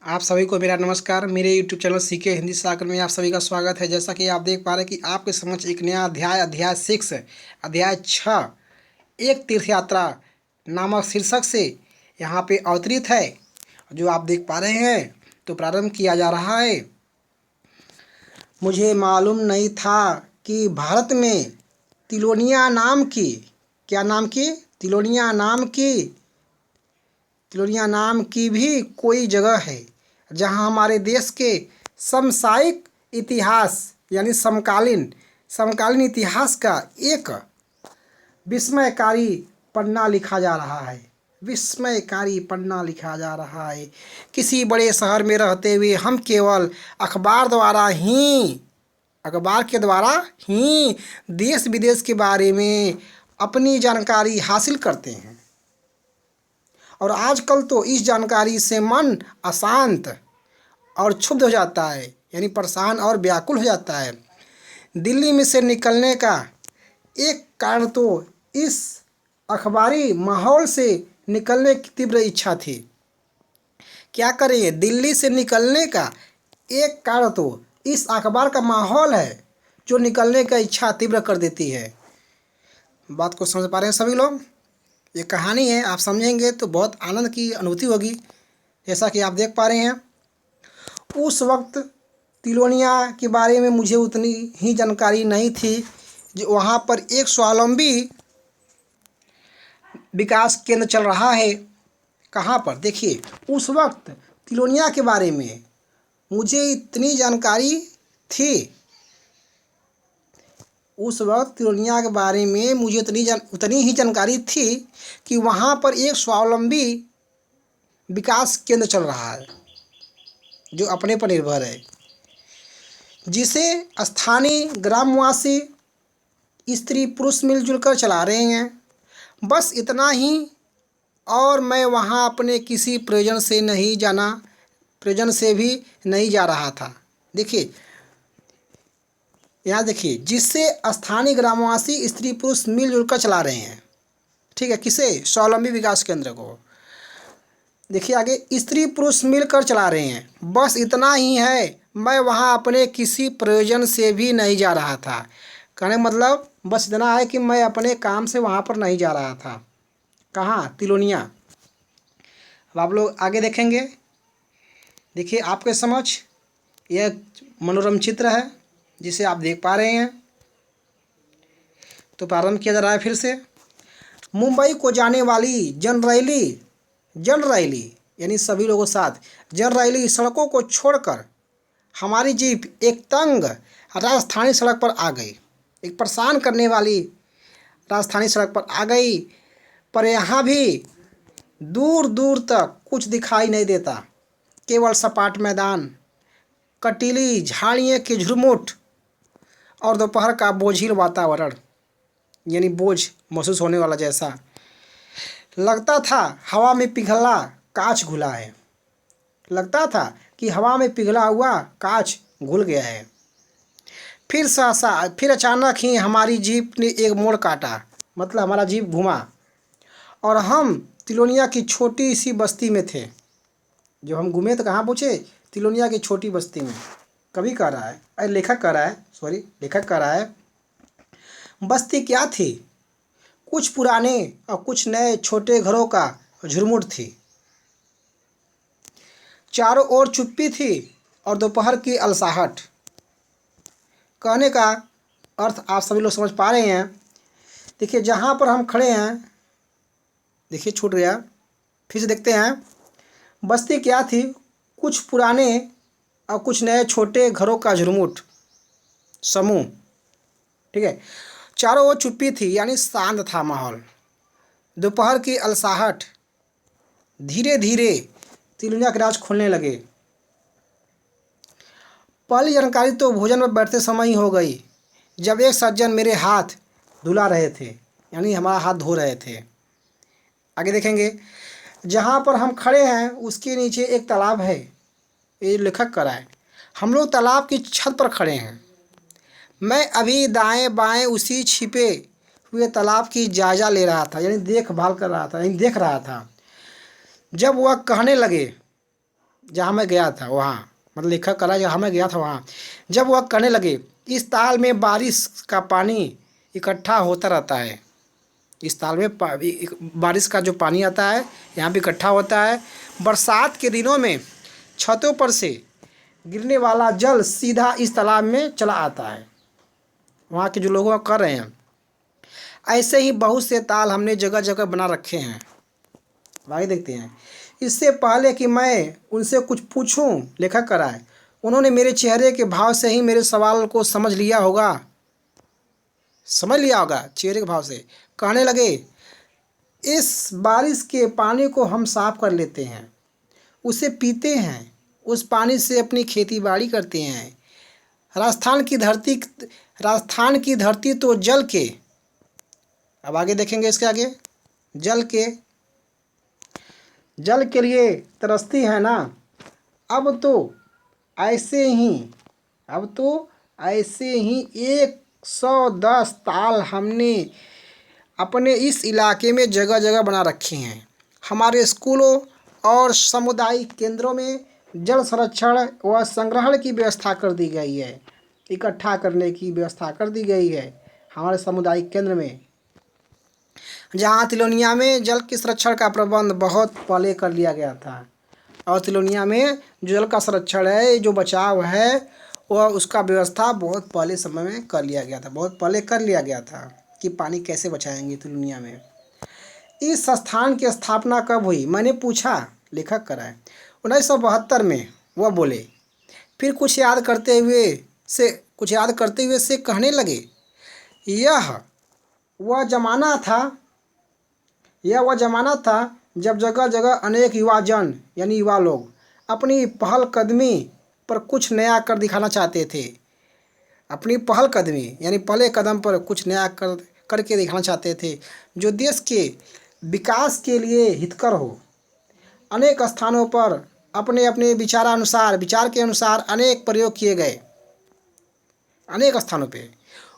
आप सभी को मेरा नमस्कार। मेरे यूट्यूब चैनल सीके हिंदी सागर में आप सभी का स्वागत है। जैसा कि आप देख पा रहे हैं कि आपके समक्ष एक नया अध्याय 6 अध्याय 6 एक तीर्थ यात्रा नामक शीर्षक से यहाँ पे अवतरित है, जो आप देख पा रहे हैं। तो प्रारंभ किया जा रहा है। मुझे मालूम नहीं था कि भारत में तिलोनिया नाम की क्या नाम की तिलोनिया नाम की तिलोनिया नाम की भी कोई जगह है जहां हमारे देश के समसामयिक इतिहास यानी समकालीन समकालीन इतिहास का एक विस्मयकारी पन्ना लिखा जा रहा है। विस्मयकारी पन्ना लिखा जा रहा है। किसी बड़े शहर में रहते हुए हम केवल अखबार के द्वारा ही देश विदेश के बारे में अपनी जानकारी हासिल करते हैं, और आजकल तो इस जानकारी से मन अशांत और क्षुब्ध हो जाता है, यानी परेशान और व्याकुल हो जाता है। दिल्ली में से निकलने का एक कारण तो इस अखबारी माहौल से निकलने की तीव्र इच्छा थी। क्या करें, दिल्ली से निकलने का एक कारण तो इस अखबार का माहौल है जो निकलने का इच्छा तीव्र कर देती है। बात को समझ पा रहे हैं सभी लोग? ये कहानी है, आप समझेंगे तो बहुत आनंद की अनुभूति होगी। जैसा कि आप देख पा रहे हैं, उस वक्त तिलोनिया के बारे में मुझे उतनी ही जानकारी नहीं थी। जो वहाँ पर एक स्वावलंबी विकास केंद्र चल रहा है। कहाँ पर? देखिए, उस वक्त तिलोनिया के बारे में मुझे इतनी जानकारी थी। उस वक्त तिलोनिया के बारे में मुझे उतनी ही जानकारी थी कि वहाँ पर एक स्वावलंबी विकास केंद्र चल रहा है जो अपने पर निर्भर है, जिसे स्थानीय ग्रामवासी स्त्री पुरुष मिलजुल कर चला रहे हैं। बस इतना ही। और मैं वहाँ अपने किसी प्रयोजन से भी नहीं जा रहा था। देखिए, यहाँ देखिए, जिससे स्थानीय ग्रामवासी स्त्री पुरुष मिलजुल कर चला रहे हैं। ठीक है, किसे? स्वावलंबी विकास केंद्र को। देखिए आगे, स्त्री पुरुष मिलकर चला रहे हैं। बस इतना ही है, मैं वहाँ अपने किसी प्रयोजन से भी नहीं जा रहा था। कहने मतलब बस इतना है कि मैं अपने काम से वहाँ पर नहीं जा रहा था। कहाँ? तिलोनिया। अब आप लोग आगे देखेंगे। देखिए, आपके समझ यह मनोरम चित्र है जिसे आप देख पा रहे हैं। तो प्रारंभ किया जा रहा है फिर से। मुंबई को जाने वाली जनरैली यानी सभी लोगों के साथ जनरैली सड़कों को छोड़कर हमारी जीप एक तंग राजस्थानी सड़क पर आ गई। एक परेशान करने वाली राजस्थानी सड़क पर आ गई। पर यहाँ भी दूर दूर तक कुछ दिखाई नहीं देता, केवल सपाट मैदान, कटीली झाड़ियों के झुरमुट और दोपहर का बोझिल वातावरण, यानी बोझ महसूस होने वाला जैसा लगता था। हवा में पिघला कांच घुला है। लगता था कि हवा में पिघला हुआ कांच घुल गया है। फिर अचानक ही हमारी जीप ने एक मोड़ काटा, मतलब हमारा जीप घुमा और हम तिलोनिया की छोटी सी बस्ती में थे। जब हम घूमे तो कहाँ पहुँचे? तिलोनिया की छोटी बस्ती में। कवि कह रहा है, अरे लेखक कह रहा है, बस्ती क्या थी? कुछ पुराने और कुछ नए छोटे घरों का झुरमुट थी। चारों ओर चुप्पी थी और दोपहर की अलसाहट। कहने का अर्थ आप सभी लोग समझ पा रहे हैं। देखिए, जहाँ पर हम खड़े हैं, देखिए छूट गया, फिर से देखते हैं। बस्ती क्या थी? कुछ पुराने और कुछ नए छोटे घरों का झुरमुट समूह। ठीक है, चारों ओर चुप्पी थी यानी शांत था माहौल। दोपहर की अलसाहट। धीरे धीरे तिलोनिया के राज खोलने लगे। पहली जानकारी तो भोजन में बैठते समय ही हो गई, जब एक सज्जन मेरे हाथ धुला रहे थे, यानी हमारा हाथ धो रहे थे। आगे देखेंगे, जहाँ पर हम खड़े हैं उसके नीचे एक तालाब है। ये लेखक कर रहा है। हम लोग तालाब की छत पर खड़े हैं। मैं अभी दाएं बाएं उसी छिपे हुए तालाब की जायजा ले रहा था, यानी देखभाल कर रहा था, यानी देख रहा था। जब वह कहने लगे, जहाँ मैं गया था वहाँ, मतलब लेखक कह रहा है जहाँ मैं गया था वहाँ। जब वह कहने लगे, इस ताल में बारिश का पानी इकट्ठा होता रहता है। इस ताल में बारिश का जो पानी आता है यहाँ पे इकट्ठा होता है। बरसात के दिनों में छतों पर से गिरने वाला जल सीधा इस तालाब में चला आता है। वहाँ के जो लोग कर रहे हैं, ऐसे ही बहुत से ताल हमने जगह जगह बना रखे हैं। आगे देखते हैं। इससे पहले कि मैं उनसे कुछ पूछूं, लेखक कह रहा है, उन्होंने मेरे चेहरे के भाव से ही मेरे सवाल को समझ लिया होगा चेहरे के भाव से। कहने लगे, इस बारिश के पानी को हम साफ कर लेते हैं, उसे पीते हैं, उस पानी से अपनी खेती बाड़ी करते हैं। राजस्थान की धरती तो जल के, अब आगे देखेंगे इसके आगे, जल के लिए तरसती है ना। अब तो ऐसे ही 110 ताल हमने अपने इस इलाके में जगह जगह बना रखे हैं। हमारे स्कूलों और सामुदायिक केंद्रों में जल संरक्षण व संग्रहण की व्यवस्था कर दी गई है। इकट्ठा करने की व्यवस्था कर दी गई है हमारे सामुदायिक केंद्र में। जहाँ तिलोनिया में जल के संरक्षण का प्रबंध बहुत पहले कर लिया गया था, और तिलोनिया में जो जल का संरक्षण है, जो बचाव है, वह उसका व्यवस्था बहुत पहले समय में कर लिया गया था कि पानी कैसे बचाएंगे तिलोनिया में। इस संस्थान की स्थापना कब हुई, मैंने पूछा, लेखक कराए। 1972 में, वह बोले। फिर कुछ याद करते हुए से कहने लगे, यह वह ज़माना था जब जगह जगह अनेक युवा लोग अपनी पहलकदमी पर कुछ नया कर दिखाना चाहते थे। अपनी पहलकदमी यानी पहले कदम पर कुछ नया करके दिखाना चाहते थे, जो देश के विकास के लिए हितकर हो। अनेक स्थानों पर अपने अपने विचार के अनुसार अनेक प्रयोग किए गए, अनेक स्थानों पे।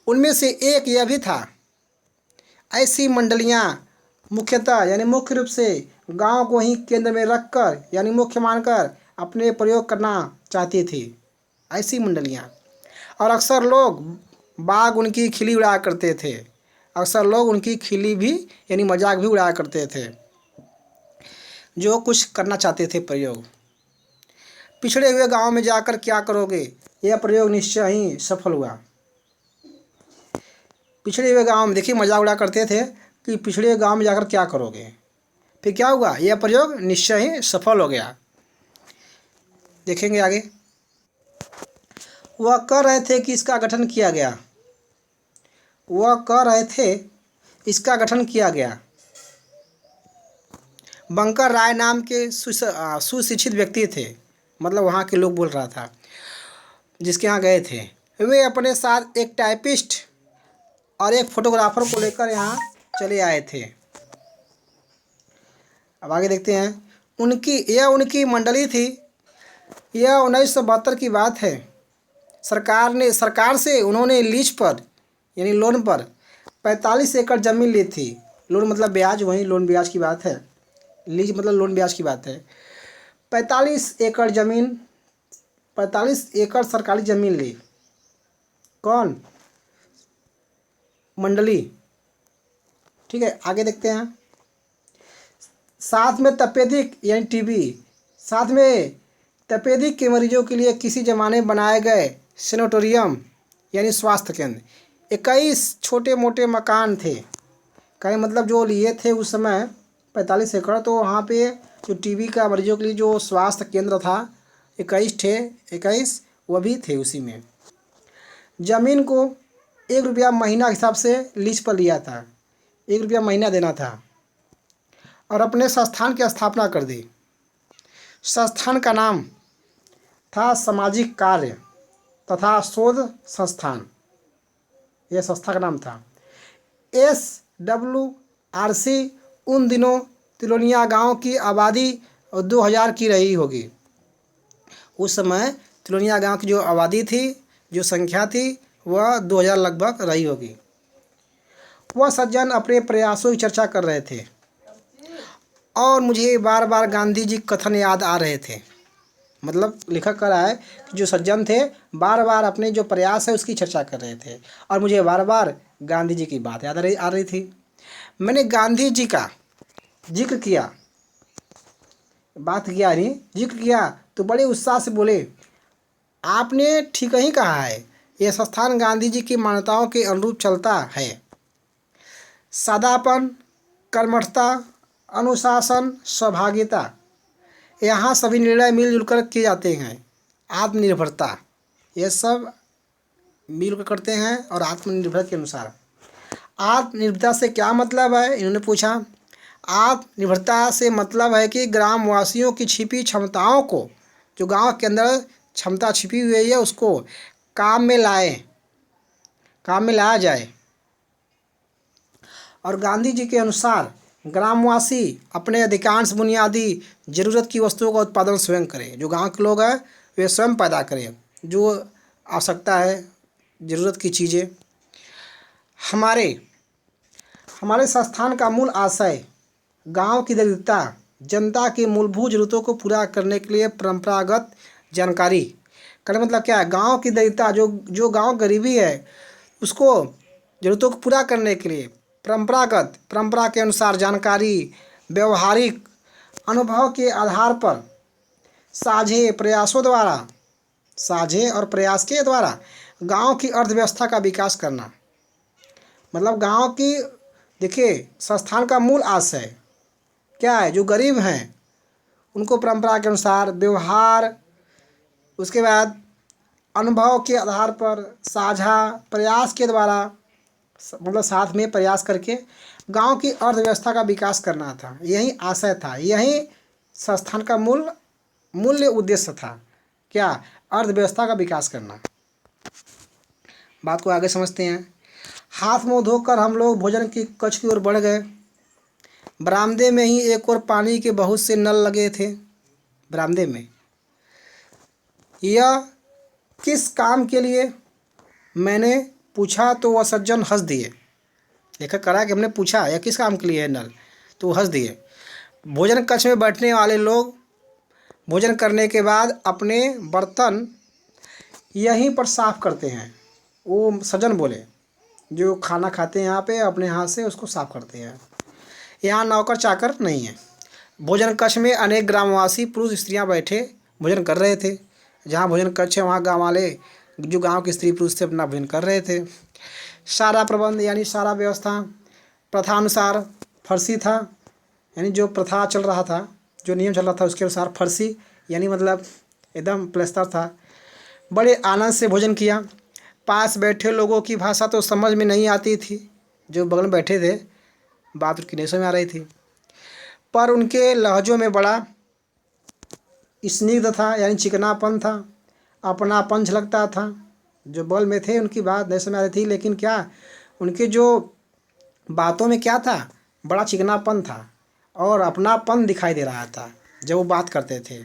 उनमें से एक यह भी था, ऐसी मंडलियाँ मुख्य रूप से गांव को ही केंद्र में रखकर यानी मुख्य मानकर अपने प्रयोग करना चाहती थी, ऐसी मंडलियाँ। और अक्सर लोग उनकी खिल्ली उड़ाया करते थे, यानी मजाक भी उड़ाया करते थे, जो कुछ करना चाहते थे प्रयोग। पिछड़े हुए गांव में जाकर क्या करोगे, यह प्रयोग निश्चय ही सफल हुआ। पिछड़े हुए गांव में, देखिए, मजाक उड़ा करते थे कि पिछड़े हुए गांव में जाकर क्या करोगे। फिर क्या हुआ, यह प्रयोग निश्चय ही सफल हो गया। देखेंगे आगे। वह कह रहे थे कि इसका गठन किया गया। बंकर राय नाम के सुशिक्षित व्यक्ति थे, मतलब वहाँ के लोग बोल रहा था, जिसके यहाँ गए थे। वे अपने साथ एक टाइपिस्ट और एक फोटोग्राफर को लेकर यहाँ चले आए थे। अब आगे देखते हैं। उनकी मंडली थी। यह 1972 की बात है। सरकार से उन्होंने लीज पर यानी लोन पर 45 एकड़ ज़मीन ली थी। लोन मतलब ब्याज, वहीं लोन ब्याज की बात है। लीज मतलब लोन ब्याज की बात है। 45 एकड़ सरकारी ज़मीन ली। कौन? मंडली। ठीक है, आगे देखते हैं। साथ में तपेदिक यानी टीबी, साथ में तपेदिक के मरीजों के लिए किसी ज़माने में बनाए गए सेनेटोरियम यानी स्वास्थ्य केंद्र। 21 छोटे मोटे मकान थे। कई मतलब जो लिए थे उस समय 45 एकड़, तो वहाँ पे जो टीबी का मरीजों के लिए जो स्वास्थ्य केंद्र था 21 वह भी थे उसी में। ज़मीन को 1 रुपया महीना के हिसाब से लीज पर लिया था। 1 रुपया महीना देना था और अपने संस्थान की स्थापना कर दी। संस्थान का नाम था सामाजिक कार्य तथा शोध संस्थान। यह संस्था का नाम था। SWRC। उन दिनों तिलोनिया गांव की आबादी 2000 की रही होगी। उस समय तिलोनिया गांव की जो आबादी थी, जो संख्या थी, वह 2000 लगभग रही होगी। वह सज्जन अपने प्रयासों की चर्चा कर रहे थे और मुझे बार बार गांधी जी कथन याद आ रहे थे। मतलब लेखक कह रहा है कि जो सज्जन थे बार बार अपने जो प्रयास है उसकी चर्चा कर रहे थे और मुझे बार बार गांधी जी की बात याद आ रही थी। मैंने गांधी जी का जिक्र किया, बात किया नहीं, जिक्र किया तो बड़े उत्साह से बोले, आपने ठीक ही कहा है, यह संस्थान गांधी जी की मान्यताओं के अनुरूप चलता है। सादापन, कर्मठता, अनुशासन, सहभागिता, यहाँ सभी निर्णय मिलजुल कर किए जाते हैं। आत्मनिर्भरता, ये सब मिलकर करते हैं और आत्मनिर्भर के अनुसार। आत्मनिर्भरता से क्या मतलब है, इन्होंने पूछा। आत्मनिर्भरता से मतलब है कि ग्रामवासियों की छिपी क्षमताओं को, जो गांव के अंदर क्षमता छिपी हुई है उसको काम में लाएं, काम में लाया जाए। और गांधी जी के अनुसार ग्रामवासी अपने अधिकांश बुनियादी ज़रूरत की वस्तुओं का उत्पादन स्वयं करें। जो गांव के लोग हैं वे स्वयं पैदा करें जो आवश्यकता है, ज़रूरत की चीज़ें। हमारे हमारे संस्थान का मूल आशय गांव की दरिद्रता, जनता की मूलभूत ज़रूरतों को पूरा करने के लिए परंपरागत जानकारी करने, मतलब क्या है, गांव की दरिद्रता, जो गांव गरीबी है उसको ज़रूरतों को पूरा करने के लिए परंपरा के अनुसार जानकारी, व्यवहारिक अनुभव के आधार पर साझे और प्रयास के द्वारा गांव की अर्थव्यवस्था का विकास करना। मतलब गांव की, देखिए संस्थान का मूल आशय क्या है, जो गरीब हैं उनको परंपरा के अनुसार व्यवहार, उसके बाद अनुभव के आधार पर साझा प्रयास के द्वारा, मतलब साथ में प्रयास करके गांव की अर्थव्यवस्था का विकास करना था। यही आशय था, यही संस्थान का मूल्य उद्देश्य था। क्या? अर्थव्यवस्था का विकास करना। बात को आगे समझते हैं। हाथ मुंह धोकर हम लोग भोजन की कक्ष की ओर बढ़ गए। बरामदे में ही एक और पानी के बहुत से नल लगे थे। बरामदे में यह किस काम के लिए, मैंने पूछा तो वह सज्जन हंस दिए। लेखक कह रहा है कि हमने पूछा यह किस काम के लिए है नल, तो हंस दिए। भोजन कक्ष में बैठने वाले लोग भोजन करने के बाद अपने बर्तन यहीं पर साफ करते हैं। वो सज्जन बोले जो खाना खाते हैं यहाँ पे अपने हाथ से उसको साफ करते हैं। यहाँ नौकर चाकर नहीं है। भोजन कक्ष में अनेक ग्रामवासी पुरुष स्त्रियाँ बैठे भोजन कर रहे थे। जहाँ भोजन कक्ष है वहाँ गाँव वाले, जो गांव के स्त्री पुरुष थे, अपना भोजन कर रहे थे। सारा प्रबंध यानी सारा व्यवस्था प्रथानुसार फर्शी था, यानी जो प्रथा चल रहा था, जो नियम चल रहा था उसके अनुसार फर्शी, यानी मतलब एकदम प्लस्तर था। बड़े आनंद से भोजन किया। पास बैठे लोगों की भाषा तो समझ में नहीं आती थी, जो बगल में बैठे थे बात उनकी नहीं समझ में आ रही थी, पर उनके लहजों में बड़ा स्निग्ध था, यानी चिकनापन था, अपनापन झलकता था। जो बगल में थे उनकी बात नहीं समझ आ रही थी, लेकिन क्या उनके जो बातों में क्या था, बड़ा चिकनापन था और अपनापन दिखाई दे रहा था जब वो बात करते थे।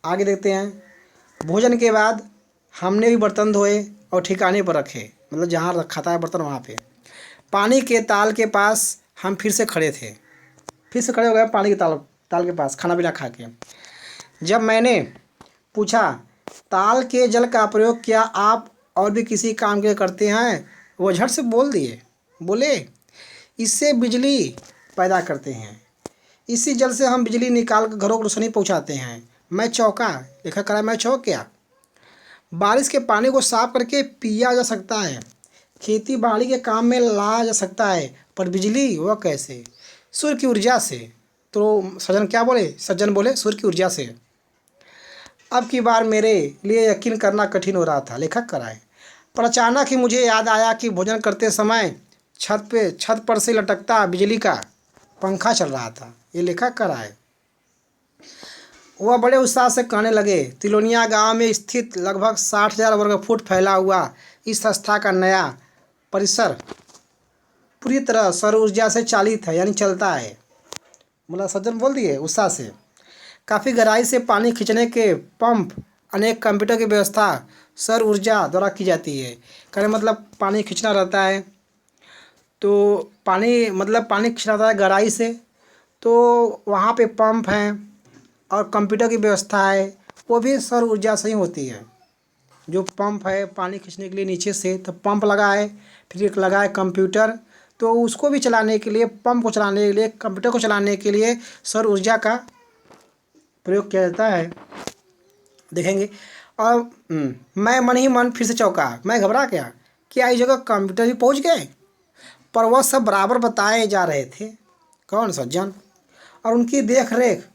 आगे देखते हैं। भोजन के बाद हमने भी बर्तन धोए और ठिकाने पर रखे, मतलब जहाँ रखा था बर्तन वहाँ पे। पानी के ताल के पास हम फिर से खड़े हो गए पानी के ताल के पास खाना पीना खा के। जब मैंने पूछा ताल के जल का प्रयोग क्या आप और भी किसी काम के लिए करते हैं, वो झट से बोले इससे बिजली पैदा करते हैं, इसी जल से हम बिजली निकाल कर घरों को रोशनी पहुंचाते हैं। मैं चौंका। लिखा करा मैं चौंक गया। बारिश के पानी को साफ करके पिया जा सकता है, खेती बाड़ी के काम में लाया जा सकता है, पर बिजली वह कैसे? सूर्य की ऊर्जा से। तो सज्जन बोले सूर्य की ऊर्जा से। अब की बार मेरे लिए यकीन करना कठिन हो रहा था। लेखक कराए पर अचानक ही मुझे याद आया कि भोजन करते समय छत पर से लटकता बिजली का पंखा चल रहा था। ये लेखक कराए। वह बड़े उत्साह से कहने लगे, तिलोनिया गांव में स्थित लगभग 60,000 वर्ग फुट फैला हुआ इस संस्था का नया परिसर पूरी तरह सौर ऊर्जा से चालित है, यानी चलता है। मतलब सज्जन बोल दिए उत्साह से। काफ़ी गहराई से पानी खींचने के पंप, अनेक कंप्यूटर की व्यवस्था सौर ऊर्जा द्वारा की जाती है। कहने मतलब पानी खींचना रहता है, तो पानी खींचना रहता है गहराई से, तो वहाँ पे पंप हैं, और कंप्यूटर की व्यवस्था है वो भी सौर ऊर्जा से ही होती है। जो पंप है पानी खींचने के लिए नीचे से, तो पंप लगा है, फिर एक लगा है कंप्यूटर, तो उसको भी चलाने के लिए, पंप को चलाने के लिए, कंप्यूटर को चलाने के लिए सौर ऊर्जा का प्रयोग किया जाता है। देखेंगे। और मैं मन ही मन फिर से चौंका, मैं घबरा गया, क्या इस जगह कंप्यूटर भी पहुंच गए? पर वह सब बराबर बताए जा रहे थे। कौन सज्जन? और उनकी देख रेख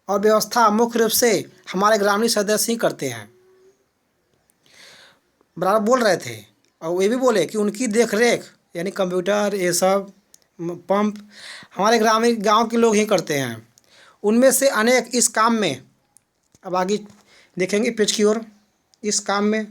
और व्यवस्था मुख्य रूप से हमारे ग्रामीण सदस्य ही करते हैं। बराबर बोल रहे थे। और वे भी बोले कि उनकी देख रेख यानी कंप्यूटर ये सब पंप हमारे ग्रामीण गांव के लोग ही करते हैं। उनमें से अनेक इस काम में, अब आगे देखेंगे पेज की ओर, इस काम में